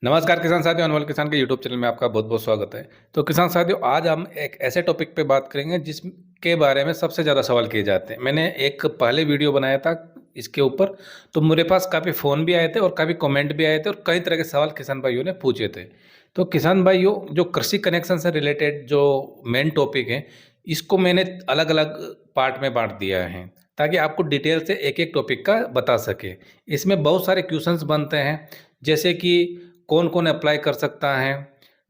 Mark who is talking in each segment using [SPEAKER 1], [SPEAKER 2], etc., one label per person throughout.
[SPEAKER 1] नमस्कार किसान साथियों, अनमोल किसान के यूट्यूब चैनल में आपका बहुत बहुत स्वागत है। तो किसान साथियों, आज हम एक ऐसे टॉपिक पे बात करेंगे जिसके बारे में सबसे ज़्यादा सवाल किए जाते हैं। मैंने एक पहले वीडियो बनाया था इसके ऊपर, तो मेरे पास काफ़ी फ़ोन भी आए थे और काफ़ी कमेंट भी आए थे और कई तरह के सवाल किसान भाइयों ने पूछे थे। तो किसान भाइयों, जो कृषि कनेक्शन से रिलेटेड जो मेन टॉपिक है, इसको मैंने अलग अलग पार्ट में बांट दिया है ताकि आपको डिटेल से एक एक टॉपिक का बता सके। इसमें बहुत सारे क्वेश्चंस बनते हैं, जैसे कि कौन कौन अप्लाई कर सकता है,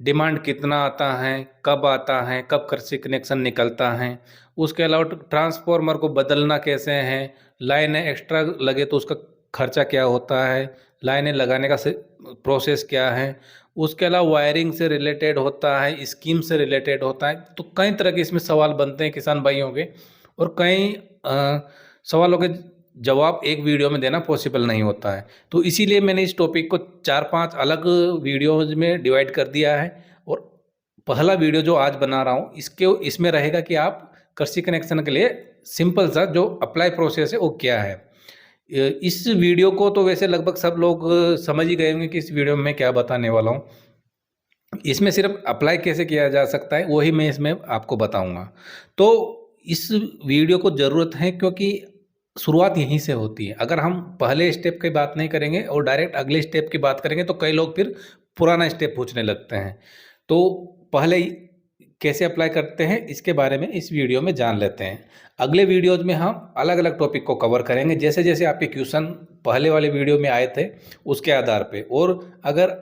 [SPEAKER 1] डिमांड कितना आता है, कब कृषि कनेक्शन निकलता है, उसके अलावा ट्रांसफार्मर को बदलना कैसे है, लाइनें एक्स्ट्रा लगे तो उसका खर्चा क्या होता है, लाइनें लगाने का प्रोसेस क्या है, उसके अलावा वायरिंग से रिलेटेड होता है, स्कीम से रिलेटेड होता है। तो कई तरह के इसमें सवाल बनते हैं किसान भाइयों के, और कई सवालों के जवाब एक वीडियो में देना पॉसिबल नहीं होता है। तो इसीलिए मैंने इस टॉपिक को 4-5 अलग वीडियोज़ में डिवाइड कर दिया है। और पहला वीडियो जो आज बना रहा हूँ, इसमें रहेगा कि आप कृषि कनेक्शन के लिए सिंपल सा जो अप्लाई प्रोसेस है वो क्या है। इस वीडियो को तो वैसे लगभग सब लोग समझ ही गए होंगे कि इस वीडियो में मैं क्या बताने वाला हूँ। इसमें सिर्फ अप्लाई कैसे किया जा सकता है वही मैं इसमें आपको बताऊंगा। तो इस वीडियो को ज़रूरत है क्योंकि शुरुआत यहीं से होती है। अगर हम पहले स्टेप की बात नहीं करेंगे और डायरेक्ट अगले स्टेप की बात करेंगे तो कई लोग फिर पुराना स्टेप पूछने लगते हैं। तो पहले कैसे अप्लाई करते हैं इसके बारे में इस वीडियो में जान लेते हैं। अगले वीडियोज में हम अलग अलग टॉपिक को कवर करेंगे, जैसे जैसे आपके क्वेश्चन पहले वाले वीडियो में आए थे उसके आधार पे। और अगर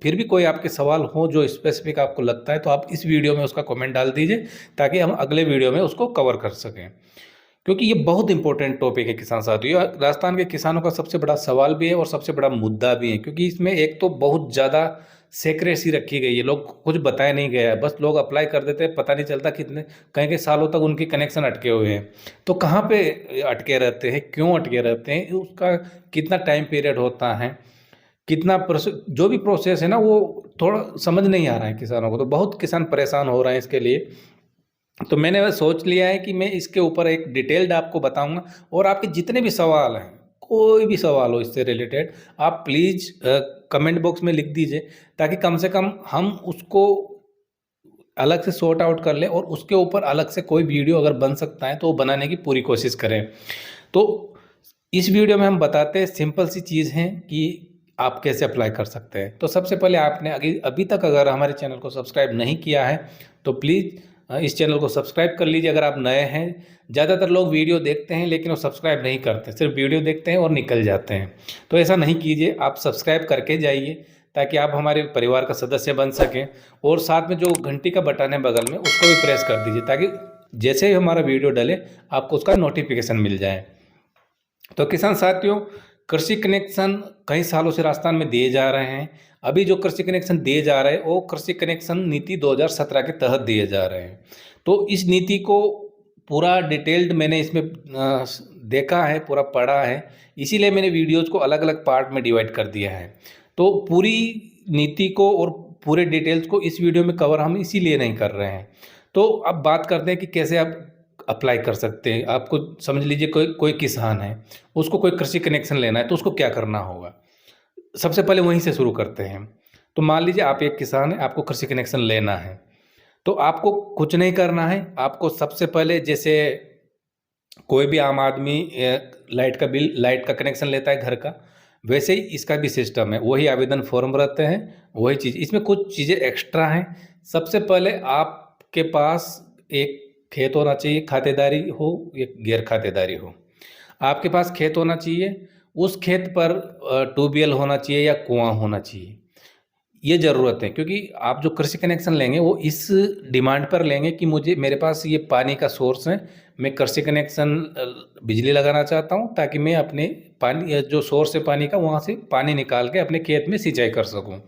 [SPEAKER 1] फिर भी कोई आपके सवाल हो जो स्पेसिफिक आपको लगता है तो आप इस वीडियो में उसका कमेंट डाल दीजिए ताकि हम अगले वीडियो में उसको कवर कर सकें, क्योंकि ये बहुत इंपॉर्टेंट टॉपिक है किसान साथियों। राजस्थान के किसानों का सबसे बड़ा सवाल भी है और सबसे बड़ा मुद्दा भी है, क्योंकि इसमें एक तो बहुत ज़्यादा सेक्रेसी रखी गई है, लोग कुछ बताया नहीं गया है, बस लोग अप्लाई कर देते हैं, पता नहीं चलता कितने कई कई सालों तक उनके कनेक्शन अटके हुए हैं। तो कहाँ पे अटके रहते हैं, क्यों अटके रहते हैं, उसका कितना टाइम पीरियड होता है, कितना जो भी प्रोसेस है ना वो थोड़ा समझ नहीं आ रहा है किसानों को। तो बहुत किसान परेशान हो रहे हैं इसके लिए। तो मैंने वह सोच लिया है कि मैं इसके ऊपर एक डिटेल्ड आपको बताऊंगा, और आपके जितने भी सवाल हैं, कोई भी सवाल हो इससे रिलेटेड, आप प्लीज़ कमेंट बॉक्स में लिख दीजिए ताकि कम से कम हम उसको अलग से सॉर्ट आउट कर लें और उसके ऊपर अलग से कोई वीडियो अगर बन सकता है तो वो बनाने की पूरी कोशिश करें। तो इस वीडियो में हम बताते हैं, सिंपल सी चीज़ है कि आप कैसे अप्लाई कर सकते हैं। तो सबसे पहले आपने अभी तक अगर हमारे चैनल को सब्सक्राइब नहीं किया है तो प्लीज़ इस चैनल को सब्सक्राइब कर लीजिए अगर आप नए हैं। ज़्यादातर लोग वीडियो देखते हैं लेकिन वो सब्सक्राइब नहीं करते, सिर्फ वीडियो देखते हैं और निकल जाते हैं। तो ऐसा नहीं कीजिए, आप सब्सक्राइब करके जाइए ताकि आप हमारे परिवार का सदस्य बन सकें। और साथ में जो घंटी का बटन है बगल में, उसको भी प्रेस कर दीजिए ताकि जैसे ही हमारा वीडियो डले आपको उसका नोटिफिकेशन मिल जाए। तो किसान साथियों, कृषि कनेक्शन कई सालों से राजस्थान में दिए जा रहे हैं। अभी जो कृषि कनेक्शन दिए जा रहे हैं वो कृषि कनेक्शन नीति 2017 के तहत दिए जा रहे हैं। तो इस नीति को पूरा डिटेल्ड मैंने इसमें देखा है, पूरा पढ़ा है, इसीलिए मैंने वीडियोज को अलग अलग पार्ट में डिवाइड कर दिया है। तो पूरी नीति को और पूरे डिटेल्स को इस वीडियो में कवर हम इसीलिए नहीं कर रहे हैं। तो अब बात करते हैं कि कैसे आप अप्लाई कर सकते हैं। आपको समझ लीजिए कोई कोई किसान है, उसको कोई कृषि कनेक्शन लेना है तो उसको क्या करना होगा। सबसे पहले वहीं से शुरू करते हैं। तो मान लीजिए आप एक किसान है, आपको कृषि कनेक्शन लेना है, तो आपको कुछ नहीं करना है। आपको सबसे पहले जैसे कोई भी आम आदमी लाइट का कनेक्शन लेता है घर का, वैसे ही इसका भी सिस्टम है। वही आवेदन फॉर्म रहते हैं, वही चीज़, इसमें कुछ चीज़ें एक्स्ट्रा हैं। सबसे पहले आपके पास एक खेत होना चाहिए, खातेदारी हो या गैर खातेदारी हो, आपके पास खेत होना चाहिए। उस खेत पर ट्यूबवेल होना चाहिए या कुआं होना चाहिए, ये ज़रूरत है। क्योंकि आप जो कृषि कनेक्शन लेंगे वो इस डिमांड पर लेंगे कि मुझे मेरे पास ये पानी का सोर्स है, मैं कृषि कनेक्शन बिजली लगाना चाहता हूँ ताकि मैं अपने पानी जो सोर्स है पानी का वहाँ से पानी निकाल के अपने खेत में सिंचाई कर सकूँ।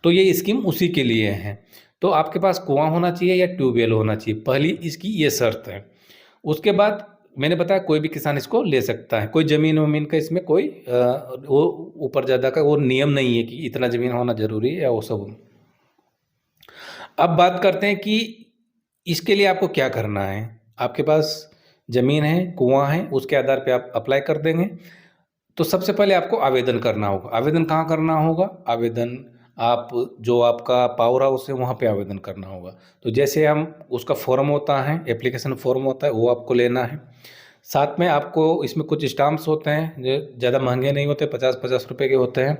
[SPEAKER 1] तो ये स्कीम उसी के लिए है। तो आपके पास कुआं होना चाहिए या ट्यूबवेल होना चाहिए, पहली इसकी ये शर्त है। उसके बाद मैंने बताया कोई भी किसान इसको ले सकता है, कोई ज़मीन वमीन का इसमें कोई वो ऊपर ज़्यादा का वो नियम नहीं है कि इतना ज़मीन होना ज़रूरी है या वो सब। अब बात करते हैं कि इसके लिए आपको क्या करना है। आपके पास ज़मीन है, कुआं है, उसके आधार पे आप अप्लाई कर देंगे। तो सबसे पहले आपको आवेदन करना होगा। आवेदन कहाँ करना होगा? आवेदन आप जो आपका पावर हाउस है वहाँ पे आवेदन करना होगा। तो जैसे हम उसका फॉर्म होता है, एप्लीकेशन फॉर्म होता है, वो आपको लेना है। साथ में आपको इसमें कुछ स्टाम्प्स होते हैं जो ज़्यादा महंगे नहीं होते, 50-50 रुपए के होते हैं।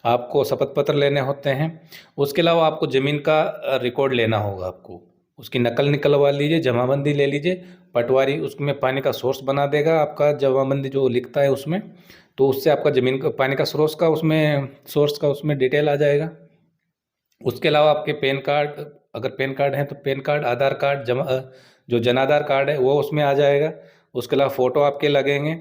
[SPEAKER 1] आपको शपथ पत्र लेने होते हैं। उसके अलावा आपको ज़मीन का रिकॉर्ड लेना होगा आपको। उसकी नकल निकलवा लीजिए, जमाबंदी ले लीजिए। पटवारी उसमें पानी का सोर्स बना देगा आपका, जमाबंदी जो लिखता है उसमें, तो उससे आपका ज़मीन का पानी का सोर्स का उसमें डिटेल आ जाएगा। उसके अलावा आपके पैन कार्ड, अगर पैन कार्ड है तो पैन कार्ड, आधार कार्ड, जो जनाधार कार्ड है वो उसमें आ जाएगा। उसके अलावा फ़ोटो आपके लगेंगे।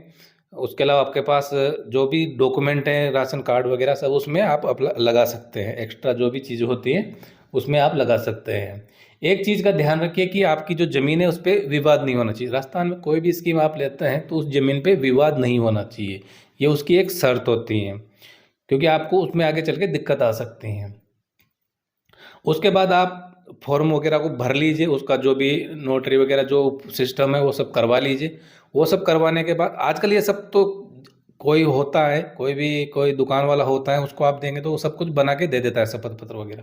[SPEAKER 1] उसके अलावा आपके पास जो भी डॉक्यूमेंट हैं, राशन कार्ड वगैरह सब उसमें आप लगा सकते हैं। एक्स्ट्रा जो भी चीज़ होती है उसमें आप लगा सकते हैं। एक चीज़ का ध्यान रखिए कि आपकी जो ज़मीन है उस पर विवाद नहीं होना चाहिए। राजस्थान में कोई भी स्कीम आप लेते हैं तो उस ज़मीन पे विवाद नहीं होना चाहिए, ये उसकी एक शर्त होती है, क्योंकि आपको उसमें आगे चल के दिक्कत आ सकती हैं। उसके बाद आप फॉर्म वगैरह को भर लीजिए, उसका जो भी नोटरी वगैरह जो सिस्टम है वो सब करवा लीजिए। वो सब करवाने के बाद आजकल ये सब तो कोई होता है, कोई दुकान वाला होता है, उसको आप देंगे तो वो सब कुछ बना के दे देता है, शपथ पत्र वगैरह।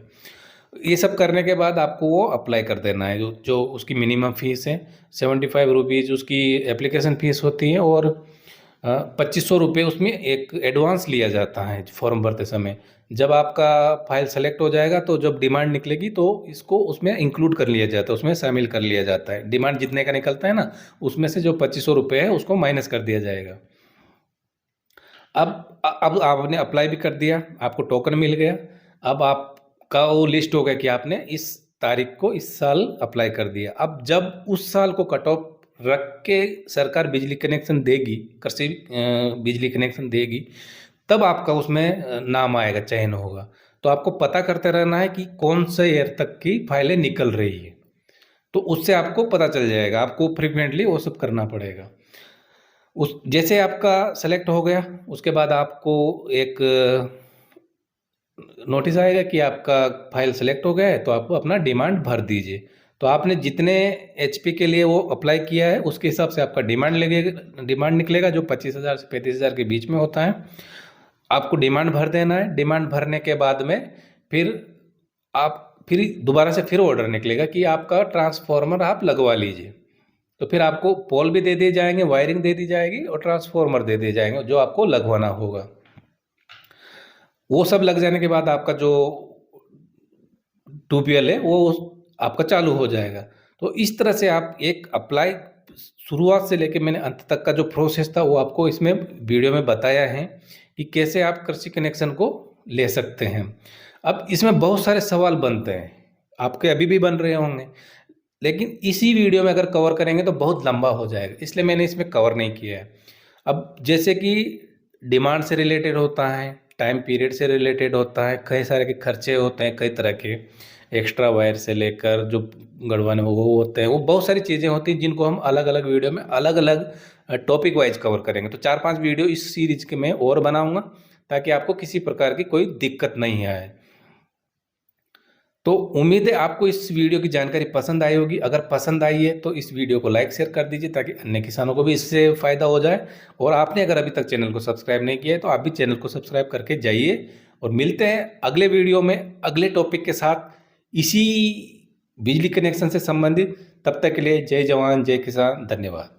[SPEAKER 1] ये सब करने के बाद आपको वो अप्लाई कर देना है। जो उसकी मिनिमम फीस है 75 रुपीज़ उसकी एप्लीकेशन फ़ीस होती है, और 2500 रुपये उसमें एक एडवांस लिया जाता है फॉर्म भरते समय। जब आपका फाइल सेलेक्ट हो जाएगा तो जब डिमांड निकलेगी तो इसको उसमें इंक्लूड कर लिया जाता है, उसमें शामिल कर लिया जाता है। डिमांड जितने का निकलता है ना, उसमें से जो 2500 रुपये है उसको माइनस कर दिया जाएगा। अब आपने अप्लाई भी कर दिया, आपको टोकन मिल गया। अब आपका वो लिस्ट हो गया कि आपने इस तारीख को इस साल अप्लाई कर दिया। अब जब उस साल को कट ऑफ रख के सरकार बिजली कनेक्शन देगी, कृषि बिजली कनेक्शन देगी, तब आपका उसमें नाम आएगा, चयन होगा। तो आपको पता करते रहना है कि कौन से ईयर तक की फाइलें निकल रही है, तो उससे आपको पता चल जाएगा। आपको फ्रिक्वेंटली वो सब करना पड़ेगा। उस जैसे आपका सेलेक्ट हो गया, उसके बाद आपको एक नोटिस आएगा कि आपका फाइल सेलेक्ट हो गया है, तो आप अपना डिमांड भर दीजिए। तो आपने जितने एचपी के लिए वो अप्लाई किया है उसके हिसाब से आपका डिमांड निकलेगा, जो 25,000 से 35,000 के बीच में होता है। आपको डिमांड भर देना है। डिमांड भरने के बाद में फिर दोबारा से फिर ऑर्डर निकलेगा कि आपका ट्रांसफार्मर आप लगवा लीजिए। तो फिर आपको पोल भी दे दिए जाएंगे, वायरिंग दे दी जाएगी और ट्रांसफार्मर दे दिए जाएंगे जो आपको लगवाना होगा। वो सब लग जाने के बाद आपका जो ट्यूबवेल है वो आपका चालू हो जाएगा। तो इस तरह से आप एक अप्लाई शुरुआत से लेके मैंने अंत तक का जो प्रोसेस था वो आपको इसमें वीडियो में बताया है कि कैसे आप कृषि कनेक्शन को ले सकते हैं। अब इसमें बहुत सारे सवाल बनते हैं, आपके अभी भी बन रहे होंगे, लेकिन इसी वीडियो में अगर कवर करेंगे तो बहुत लंबा हो जाएगा, इसलिए मैंने इसमें कवर नहीं किया है। अब जैसे कि डिमांड से रिलेटेड होता है, टाइम पीरियड से रिलेटेड होता है, कई सारे के खर्चे होते हैं, कई तरह के एक्स्ट्रा वायर से लेकर जो गड़वाने वो होते हैं, वो बहुत सारी चीज़ें होती हैं जिनको हम अलग अलग वीडियो में अलग अलग टॉपिक वाइज कवर करेंगे। तो 4-5 वीडियो इस सीरीज के मैं और बनाऊंगा ताकि आपको किसी प्रकार की कोई दिक्कत नहीं आए। तो उम्मीद है आपको इस वीडियो की जानकारी पसंद आई होगी। अगर पसंद आई है तो इस वीडियो को लाइक शेयर कर दीजिए ताकि अन्य किसानों को भी इससे फ़ायदा हो जाए। और आपने अगर अभी तक चैनल को सब्सक्राइब नहीं किया है तो आप भी चैनल को सब्सक्राइब करके जाइए। और मिलते हैं अगले वीडियो में अगले टॉपिक के साथ, इसी बिजली कनेक्शन से संबंधित। तब तक के लिए जय जवान जय किसान, धन्यवाद।